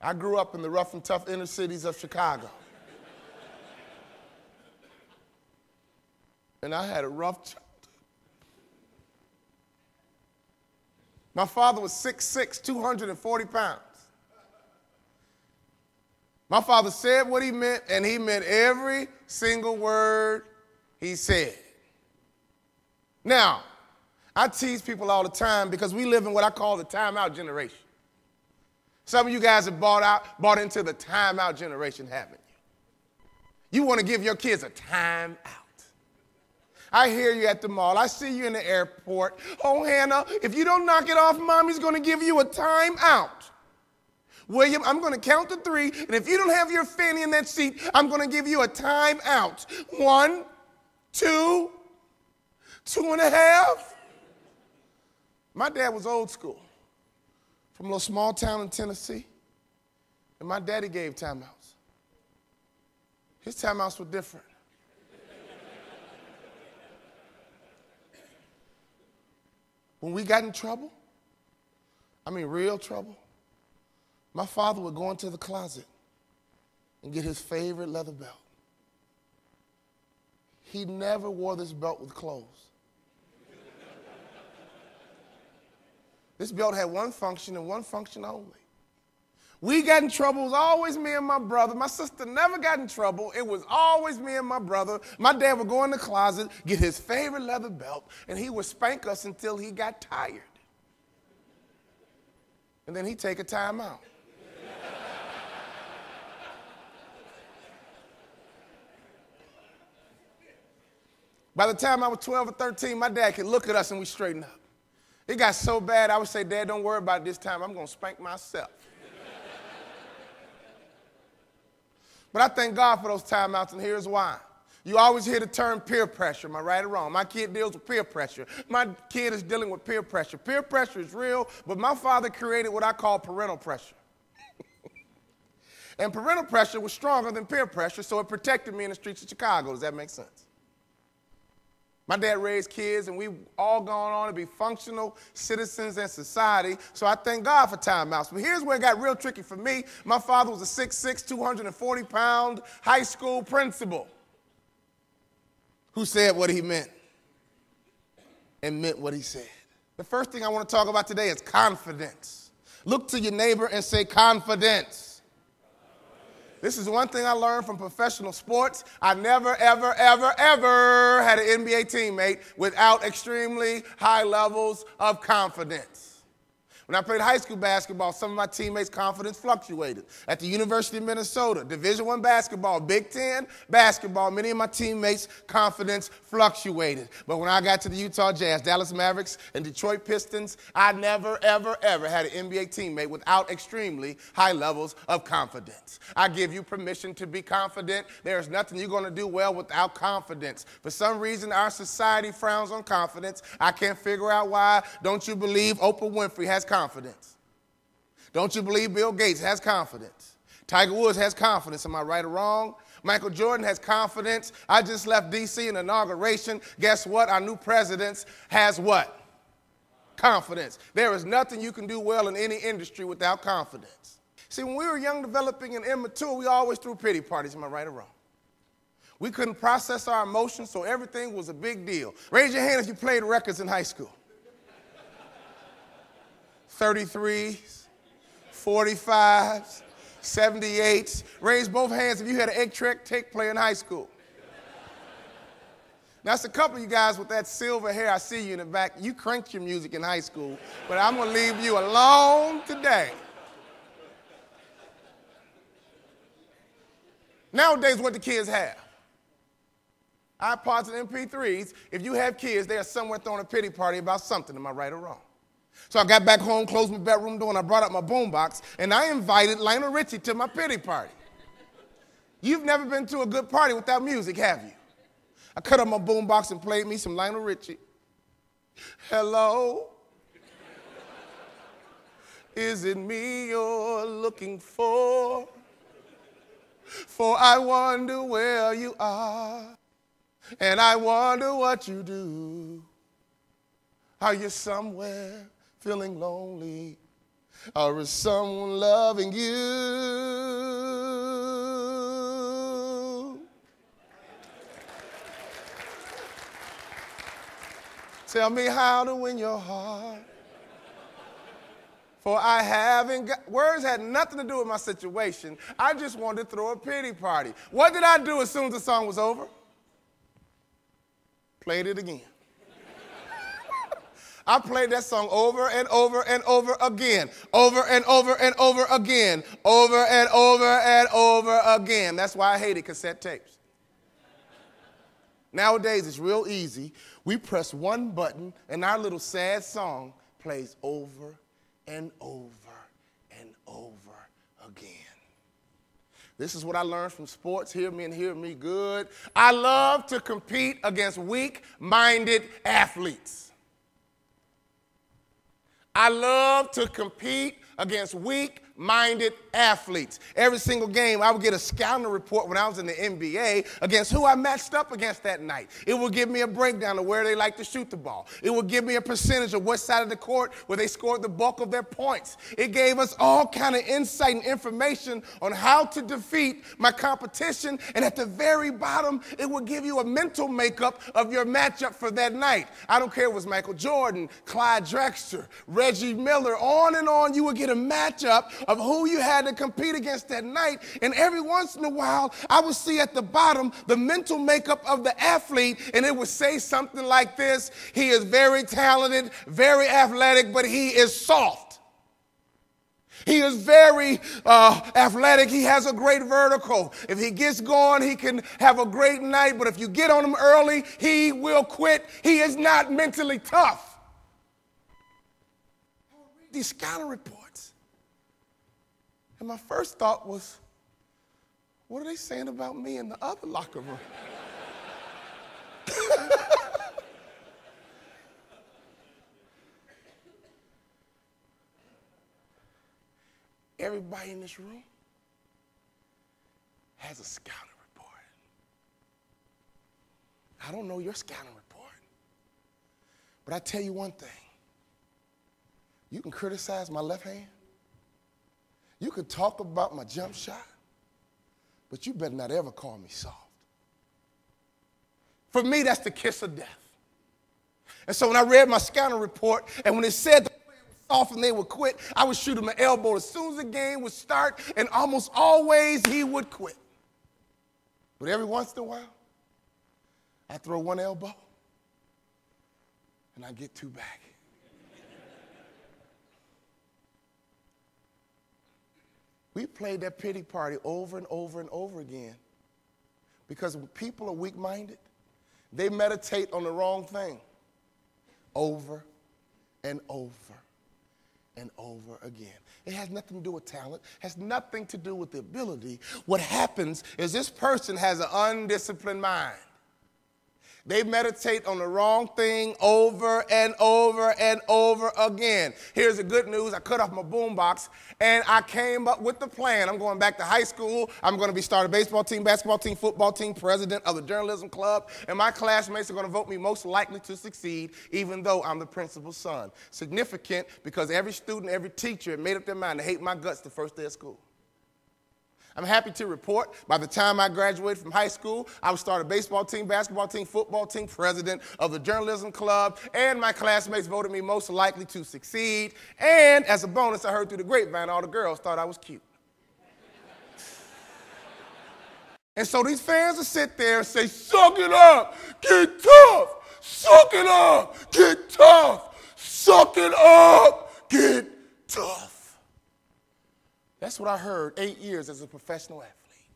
I grew up in the rough and tough inner cities of Chicago. And I had a rough childhood. My father was 6'6", 240 pounds. My father said what he meant, and he meant every single word he said. Now, I tease people all the time because we live in what I call the timeout generation. Some of you guys have bought into the timeout generation, haven't you? You want to give your kids a timeout. I hear you at the mall. I see you in the airport. Oh, Hannah, if you don't knock it off, Mommy's going to give you a timeout. William, I'm going to count to 3, and if you don't have your fanny in that seat, I'm going to give you a timeout. 1, 2, 2.5. My dad was old school, from a little small town in Tennessee, and my daddy gave timeouts. His timeouts were different. When we got in trouble, I mean real trouble, my father would go into the closet and get his favorite leather belt. He never wore this belt with clothes. This belt had one function and one function only. We got in trouble, it was always me and my brother. My sister never got in trouble, it was always me and my brother. My dad would go in the closet, get his favorite leather belt, and he would spank us until he got tired. And then he'd take a time out. By the time I was 12 or 13, my dad could look at us and we straightened up. It got so bad, I would say, Dad, don't worry about it this time. I'm going to spank myself. But I thank God for those timeouts, and here's why. You always hear the term peer pressure. Am I right or wrong? My kid deals with peer pressure. My kid is dealing with peer pressure. Peer pressure is real, but my father created what I call parental pressure. And parental pressure was stronger than peer pressure, so it protected me in the streets of Chicago. Does that make sense? My dad raised kids, and we've all gone on to be functional citizens in society, so I thank God for timeouts. But here's where it got real tricky for me. My father was a 6'6", 240-pound high school principal who said what he meant and meant what he said. The first thing I want to talk about today is confidence. Look to your neighbor and say confidence. This is one thing I learned from professional sports. I never, ever, ever, ever had an NBA teammate without extremely high levels of confidence. When I played high school basketball, some of my teammates' confidence fluctuated. At the University of Minnesota, Division I basketball, Big Ten basketball, many of my teammates' confidence fluctuated. But when I got to the Utah Jazz, Dallas Mavericks, and Detroit Pistons, I never, ever, ever had an NBA teammate without extremely high levels of confidence. I give you permission to be confident. There's nothing you're going to do well without confidence. For some reason, our society frowns on confidence. I can't figure out why. Don't you believe Oprah Winfrey has confidence? Don't you believe Bill Gates has confidence? Tiger Woods has confidence. Am I right or wrong? Michael Jordan has confidence. I just left D.C. in inauguration. Guess what? Our new president has what? Confidence. There is nothing you can do well in any industry without confidence. See, when we were young, developing, and immature, we always threw pity parties. Am I right or wrong? We couldn't process our emotions, so everything was a big deal. Raise your hand if you played records in high school. 33s, 45s, 78s. Raise both hands if you had an egg tape player in high school. Now, that's a couple of you guys with that silver hair. I see you in the back. You cranked your music in high school, but I'm going to leave you alone today. Nowadays, what do kids have? iPods and MP3s. If you have kids, they are somewhere throwing a pity party about something. Am I right or wrong? So I got back home, closed my bedroom door, and I brought out my boombox, and I invited Lionel Richie to my pity party. You've never been to a good party without music, have you? I cut up my boombox and played me some Lionel Richie. Hello? Is it me you're looking for? For I wonder where you are, and I wonder what you do. Are you somewhere feeling lonely? or is someone loving you? Tell me how to win your heart. For I haven't got, words had nothing to do with my situation. I just wanted to throw a pity party. What did I do as soon as the song was over? Played it again. I played that song over and over and over again, over and over and over again, over and over and over again. That's why I hated cassette tapes. Nowadays, it's real easy. We press one button, and our little sad song plays over and over and over again. This is what I learned from sports. Hear me and hear me good. I love to compete against weak-minded athletes. I love to compete against weak-minded athletes. Every single game, I would get a scouting report when I was in the NBA against who I matched up against that night. It would give me a breakdown of where they like to shoot the ball. It would give me a percentage of what side of the court where they scored the bulk of their points. It gave us all kind of insight and information on how to defeat my competition. And at the very bottom, it would give you a mental makeup of your matchup for that night. I don't care if it was Michael Jordan, Clyde Drexler, Reggie Miller, on and on. You would get a matchup of who you had to compete against that night. And every once in a while, I would see at the bottom the mental makeup of the athlete, and it would say something like this: he is very talented, very athletic, but he is soft. He is very athletic. He has a great vertical. If he gets going, he can have a great night, but if you get on him early, he will quit. He is not mentally tough. I would read these scouting reports. And my first thought was, what are they saying about me in the other locker room? Everybody in this room has a scouting report. I don't know your scouting report, but I tell you one thing. You can criticize my left hand. You can talk about my jump shot, but you better not ever call me soft. For me, that's the kiss of death. And so when I read my scouting report, and when it said the player was soft and they would quit, I would shoot him an elbow as soon as the game would start, and almost always he would quit. But every once in a while, I throw one elbow, and I get two back. We played that pity party over and over and over again because when people are weak-minded, they meditate on the wrong thing over and over and over again. It has nothing to do with talent, has nothing to do with the ability. What happens is this person has an undisciplined mind. They meditate on the wrong thing over and over and over again. Here's the good news. I cut off my boombox, and I came up with the plan. I'm going back to high school. I'm going to be starting a baseball team, basketball team, football team, president of the journalism club, and my classmates are going to vote me most likely to succeed, even though I'm the principal's son. Significant because every student, every teacher had made up their mind to hate my guts the first day of school. I'm happy to report by the time I graduated from high school, I was starting a baseball team, basketball team, football team, president of the journalism club, and my classmates voted me most likely to succeed. And as a bonus, I heard through the grapevine all the girls thought I was cute. And so these fans will sit there and say, suck it up, get tough, suck it up, get tough, suck it up, get tough. That's what I heard 8 years as a professional athlete,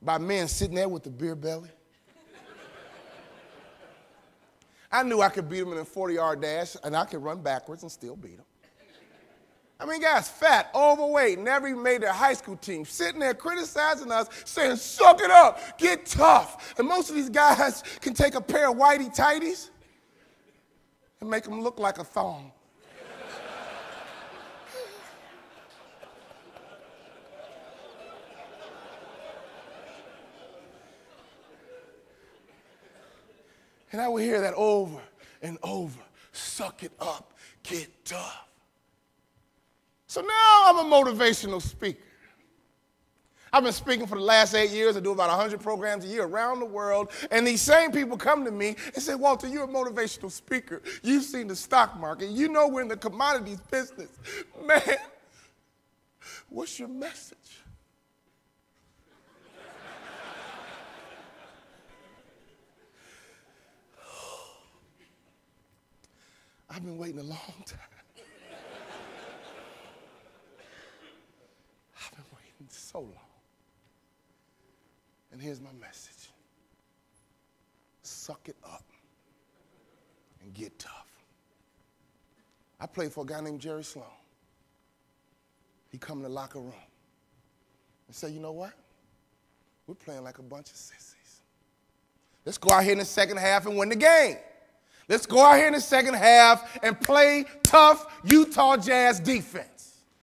by men sitting there with the beer belly. I knew I could beat them in a 40-yard dash, and I could run backwards and still beat them. I mean, guys, fat, overweight, never even made their high school team, sitting there criticizing us, saying, suck it up, get tough. And most of these guys can take a pair of whitey tighties and make them look like a thong. And I would hear that over and over. Suck it up, get tough. So now I'm a motivational speaker. I've been speaking for the last 8 years. I do about 100 programs a year around the world. And these same people come to me and say, Walter, you're a motivational speaker. You've seen the stock market. You know we're in the commodities business. Man, what's your message? I've been waiting a long time. I've been waiting so long. And here's my message. Suck it up and get tough. I played for a guy named Jerry Sloan. He come in the locker room and say, you know what? We're playing like a bunch of sissies. Let's go out here in the second half and win the game. Let's go out here in the second half and play tough Utah Jazz defense.